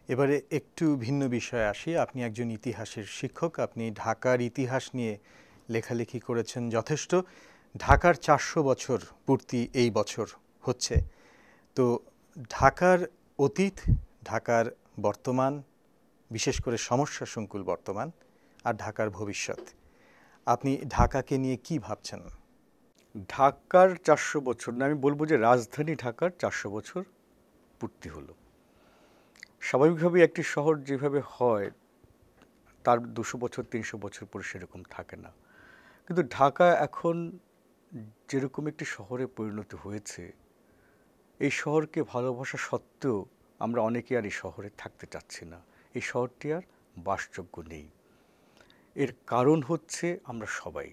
এবারে একটু ভিন্ন বিষয়ে আসি। আপনি একজন ইতিহাসের শিক্ষক, আপনি ঢাকার ইতিহাস নিয়ে লেখালেখি করেছেন যথেষ্ট। ঢাকার 400 বছর পূর্তি এই বছর হচ্ছে। তো ঢাকার অতীত, ঢাকার বর্তমান, বিশেষ করে সমস্যা সংকুল বর্তমান, আর ঢাকার ভবিষ্যৎ, আপনি ঢাকাকে নিয়ে কি ভাবছেন? ঢাকার 400 বছর না, আমি বলবো যে রাজধানী ঢাকার 400 বছর পূর্তি হলো। স্বাভাবিকভাবেই একটি শহর যেভাবে হয় তার 200 বছর 300 বছর পরে সেরকম থাকে না, কিন্তু ঢাকা এখন যেরকম একটি শহরে পরিণত হয়েছে, এই শহরকে ভালোবাসা সত্ত্বেও আমরা অনেকে আর এই শহরে থাকতে চাচ্ছি না। এই শহরটি আর বাসযোগ্য নেই। এর কারণ হচ্ছে আমরা সবাই,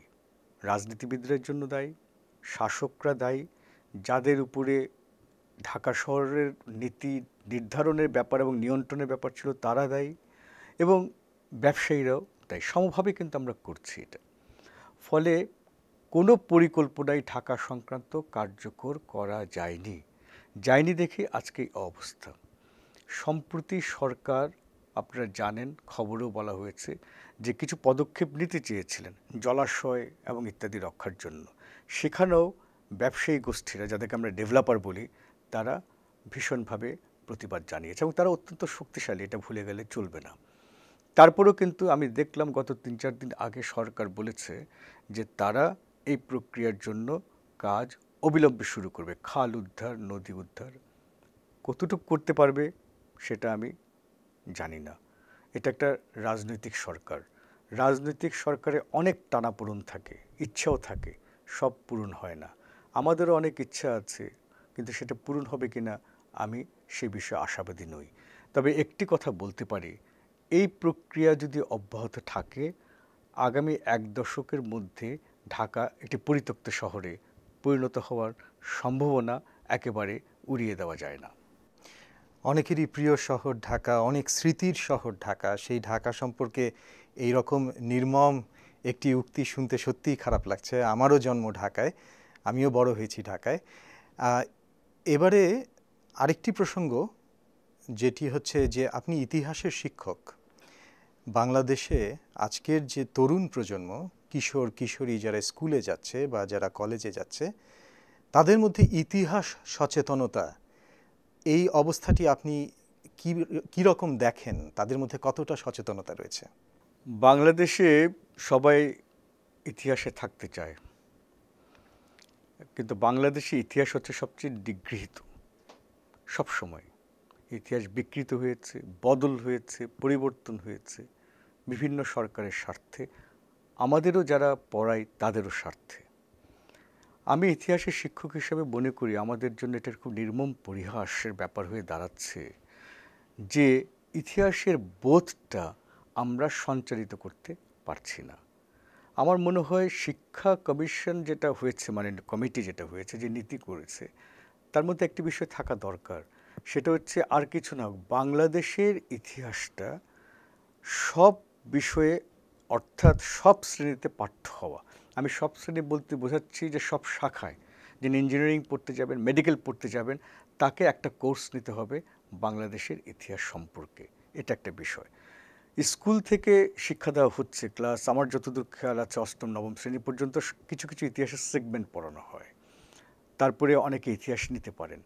রাজনীতিবিদদের জন্য দায়ী, শাসকরা দায়ী, যাদের উপরে ঢাকা শহরের নীতি নির্ধারণের ব্যাপার এবং নিয়ন্ত্রণের ব্যাপার ছিল তারা দায়ী, এবং ব্যবসায়ীরাও দায়ী। সমভাবে কিন্তু আমরা করছি এটা। ফলে কোনো পরিকল্পনাই ঢাকা সংক্রান্ত কার্যকর করা যায়নি দেখে আজকে এই অবস্থা। সম্প্রতি সরকার, আপনারা জানেন, খবরেও বলা হয়েছে যে কিছু পদক্ষেপ নিতে চেয়েছিলেন জলাশয় এবং ইত্যাদি রক্ষার জন্য। সেখানেও ব্যবসায়ী গোষ্ঠীরা, যাদেরকে আমরা ডেভেলপার বলি, তারা ভীষণভাবে প্রতিবাদ জানিয়েছে এবং তারা অত্যন্ত শক্তিশালী, এটা ভুলে গেলে চলবে না। তারপরেও কিন্তু আমি দেখলাম গত 3-4 দিন আগে সরকার বলেছে যে তারা এই প্রক্রিয়ার জন্য কাজ অবিলম্বে শুরু করবে। খাল উদ্ধার, নদী উদ্ধার কতটুকু করতে পারবে সেটা আমি জানি না। এটা একটা রাজনৈতিক সরকার। রাজনৈতিক সরকারে অনেক টানাপোড়েন থাকে, ইচ্ছাও থাকে, সব পূরণ হয় না। আমাদেরও অনেক ইচ্ছা আছে, কিন্তু সেটা পূরণ হবে কিনা আমি সে বিষয়ে আশাবাদী নই। তবে একটি কথা বলতে পারি, এই প্রক্রিয়া যদি অব্যাহত থাকে, আগামী 1 দশকের মধ্যে ঢাকা একটি পরিত্যক্ত শহরে পরিণত হওয়ার সম্ভাবনা একেবারে উড়িয়ে দেওয়া যায় না। অনেকেরই প্রিয় শহর ঢাকা, অনেক স্মৃতির শহর ঢাকা। সেই ঢাকা সম্পর্কে এই রকম নির্মম একটি উক্তি শুনতে সত্যিই খারাপ লাগছে। আমারও জন্ম ঢাকায়, আমিও বড় হয়েছি ঢাকায়। এবারে আরেকটি প্রসঙ্গ, যেটি হচ্ছে যে আপনি ইতিহাসের শিক্ষক। বাংলাদেশে আজকের যে তরুণ প্রজন্ম, কিশোর কিশোরী যারা স্কুলে যাচ্ছে বা যারা কলেজে যাচ্ছে, তাদের মধ্যে ইতিহাস সচেতনতা, এই অবস্থাটি আপনি কি রকম দেখেন? তাদের মধ্যে কতটা সচেতনতা রয়েছে? বাংলাদেশে সবাই ইতিহাসে থাকতে চায়, কিন্তু বাংলাদেশে ইতিহাস হচ্ছে সবচেয়ে নিগৃহীত। সব সময় ইতিহাস বিকৃত হয়েছে, বদল হয়েছে, পরিবর্তন হয়েছে বিভিন্ন সরকারের স্বার্থে, আমাদেরও যারা পড়ায় তাদেরও স্বার্থে। আমি ইতিহাসের শিক্ষক হিসেবে মনে করি আমাদের জন্য এটার খুব নির্মম পরিহাসের ব্যাপার হয়ে দাঁড়াচ্ছে যে ইতিহাসের বোধটা আমরা সঞ্চারিত করতে পারছি না। আমার মনে হয় শিক্ষা কমিশন যেটা হয়েছে, মানে কমিটি যেটা হয়েছে, যে নীতি করেছে, তার মধ্যে একটি বিষয় থাকা দরকার। সেটা হচ্ছে আর কিছু না, বাংলাদেশের ইতিহাসটা সব বিষয়ে, অর্থাৎ সব শ্রেণীতে পাঠ্য হওয়া। আমি সব শ্রেণী বলতে বোঝাচ্ছি যে সব শাখায়, যিনি ইঞ্জিনিয়ারিং পড়তে যাবেন, মেডিকেল পড়তে যাবেন, তাকে একটা কোর্স নিতে হবে বাংলাদেশের ইতিহাস সম্পর্কে। এটা একটা বিষয়। স্কুল থেকে শিক্ষা দেওয়া হচ্ছে, ক্লাস আমার যতদূর খেয়াল আছে 8ম 9ম শ্রেণী পর্যন্ত কিছু কিছু ইতিহাসের সেগমেন্ট পড়ানো হয়। তারপরে অনেকে ইতিহাস নিতে পারেন,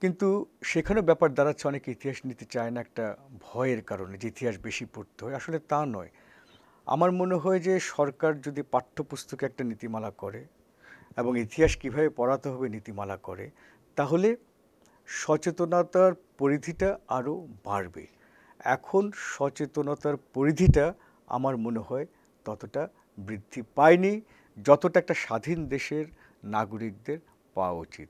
কিন্তু সেখানেও ব্যাপার দাঁড়াচ্ছে অনেকে ইতিহাস নিতে চায় না একটা ভয়ের কারণে, যে ইতিহাস বেশি পড়তে হয়। আসলে তা নয়। আমার মনে হয় যে সরকার যদি পাঠ্যপুস্তকে একটা নীতিমালা করে এবং ইতিহাস কীভাবে পড়াতে হবে নীতিমালা করে, তাহলে সচেতনতার পরিধিটা আরও বাড়বে। এখন সচেতনতার পরিধিটা আমার মনে হয় ততটা বৃদ্ধি পায়নি যতটা একটা স্বাধীন দেশের নাগরিকদের পাওয়া উচিত।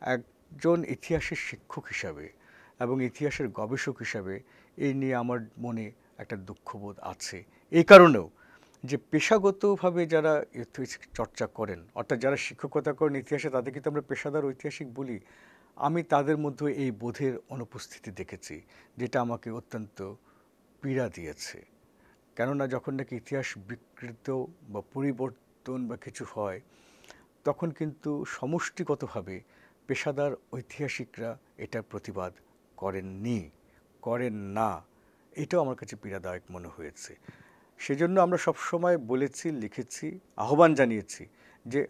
একজন ইতিহাসের শিক্ষক হিসাবে এবং ইতিহাসের গবেষক হিসাবে এই নিয়ে আমার মনে একটা দুঃখবোধ আছে। এই কারণেও যে পেশাগতভাবে যারা ইতিহাস চর্চা করেন, অর্থাৎ যারা শিক্ষকতা করেন ইতিহাসে, তাদের কিন্তু আমরা পেশাদার ঐতিহাসিক বলি। আমি তাদের মধ্যে এই বোধের অনুপস্থিতি দেখেছি, যেটা আমাকে অত্যন্ত পীড়া দিয়েছে। কেননা যখন নাকি ইতিহাস বিকৃত বা পরিবর্তন বা কিছু হয়, তখন কিন্তু সমষ্টিগতভাবে পেশাদার ঐতিহাসিকরা এটার প্রতিবাদ করেননি, করেন না, এটাও আমার কাছে পীড়াদায়ক মনে হয়েছে। সেজন্য আমরা সবসময় বলেছি, লিখেছি, আহ্বান জানিয়েছি যে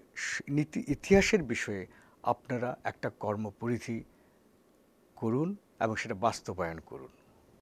ইতিহাসের বিষয়ে আপনারা একটা কর্মপরিধি করুন এবং সেটা বাস্তবায়ন করুন।